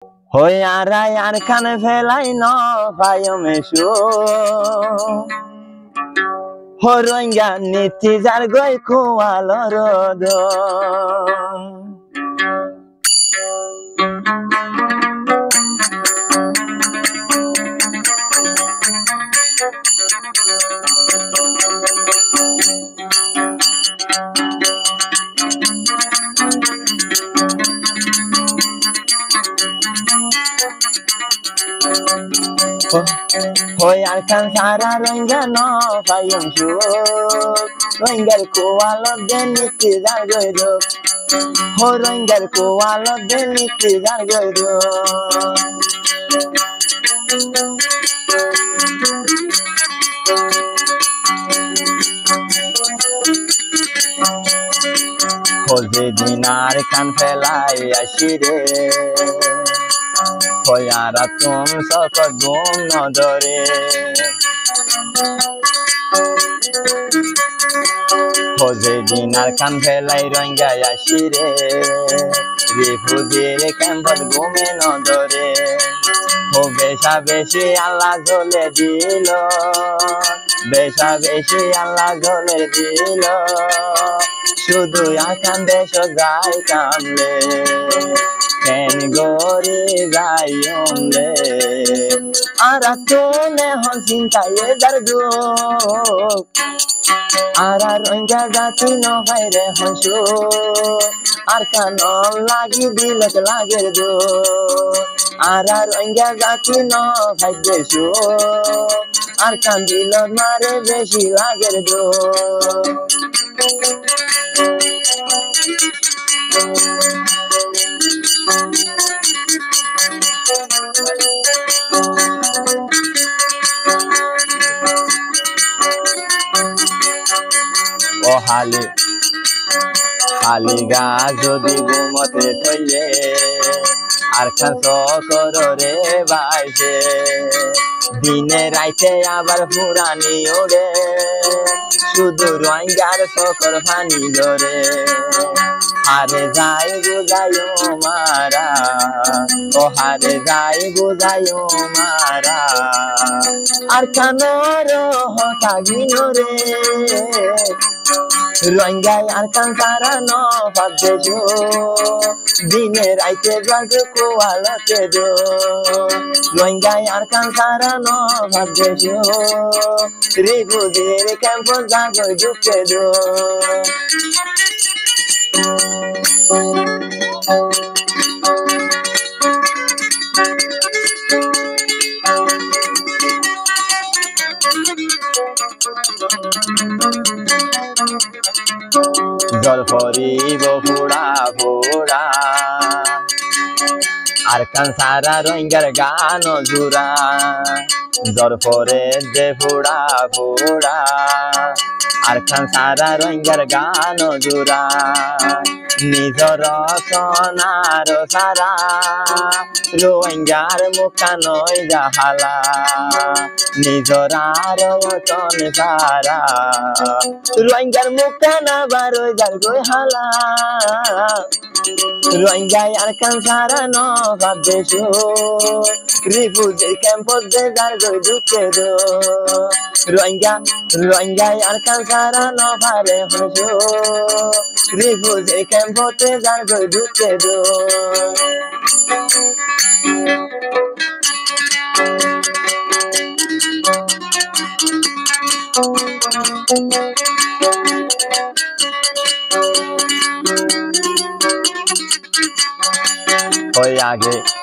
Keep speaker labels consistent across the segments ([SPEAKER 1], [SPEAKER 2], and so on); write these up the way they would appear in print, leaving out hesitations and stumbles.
[SPEAKER 1] Hoyara yar kan felai no payomeshu Horonga niti zargoi kualorodo Hoy alcanzará Rohingya no payomeshu Rohingya kualo deniti zargoido Rohingya kualo deniti zargoido Jose dinar kan felai ashire Hoyara tum sokot gum no dore Jose dinar kan felai Rohingya ashire Refugee campot gume no dore Ho besha beshi Allah jole dilo Besha beshi Allah jole dilo Shudu yakan desho jai kamle Ken gori zayonle Ara tone hon sinta ye dardu Ara Rohingya jati no bhaire honshu Ar kano lagi dilak lager do Ara Rohingya jati no bhaideshu Ar kan dilak mare beshi lager do O hali ga jodi gumote thoile ar khan sokoro re baise dine raite abar purani ore শুধু রোহিঙ্গার সকর পানি ধরে হারে যায় বুঝাইও মারা ও হারে যায় বুঝাইও মারা আর কানর হতাগিন রে রোহিঙ্গায় আর কান সারা ন ভাবদেছো দিনে রাইতে জগ কোয়ালতে দো রোহিঙ্গায় আর কান সারা ন ভাবদেছো রিফিউজির ক্যাম্প জাগো ঢুকে দো জল পরিব ফুড়া ফুড়া আর কান সারা রোহিঙ্গার গান জুড়া জল পরে যে ফুড়া ফুড়া আর খান সারা রোহিঙ্গার গান জুড়া নিজর সোনার সারা রোহিঙ্গার মুখা নই যাহালা নিজরার ওতন সারা রোহিঙ্গার মুখা না বারোই যার গই হালা রোহিঙ্গায় আর খান সারা ন ভাবদেছো রিফিউজি ক্যাম্পত দে যার গই ঢুকে দো রোহিঙ্গায় আর খান সারা ন ভারে হসো রিফিউজি ক্যাম্পতে যার গই ঢুকে দো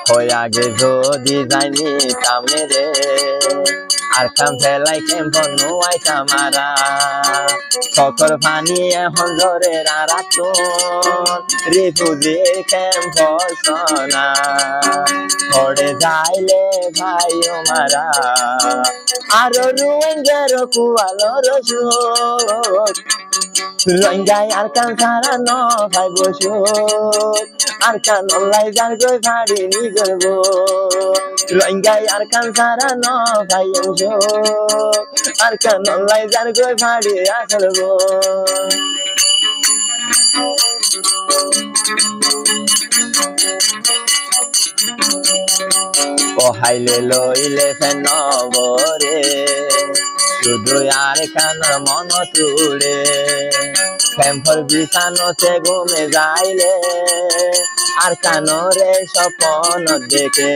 [SPEAKER 1] হয়ে আগে যদি যাইনি সামনে রে আর খান ফেলাই ক্যাম্প নোয়াই তামারা সকর পানি এখন ধরে রাখুন রিফিউজি ক্যাম্প সোনা পড়ে যাইলে ভাই মারা আরো রোহিঙ্গার কুয়ালো রসু রোহিঙ্গায় আর কান সারা ন ভাই বসু আর কান অনলাই যার গই ভাড়ি নিজর গো রোহিঙ্গায় আর কান সারা ন ভাই বসু আর কান অনলাই যার গই ভাড়ি আসল গো হাইলে লইলে ফেন নগরে শুধু আর কান মন তুলে ফেম্পর বিছানোতে ঘুমে যাইলে আর কানরে স্বপন দেখে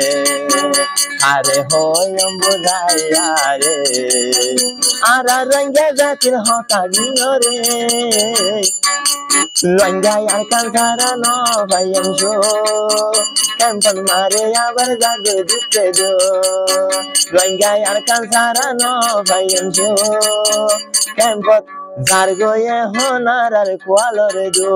[SPEAKER 1] আরে হইম বুঝাইয়া রে আর রঙ্গে জাতির হতাগিও রে লঙ্গাই আর কালসারা ন ভাইম শো কেমন মারে আবার জাগে দিতে দো লঙ্গাই আর কালসারা ন ভাইম শো কেমন জার গয়ে হনার আর কোয়ালরে দো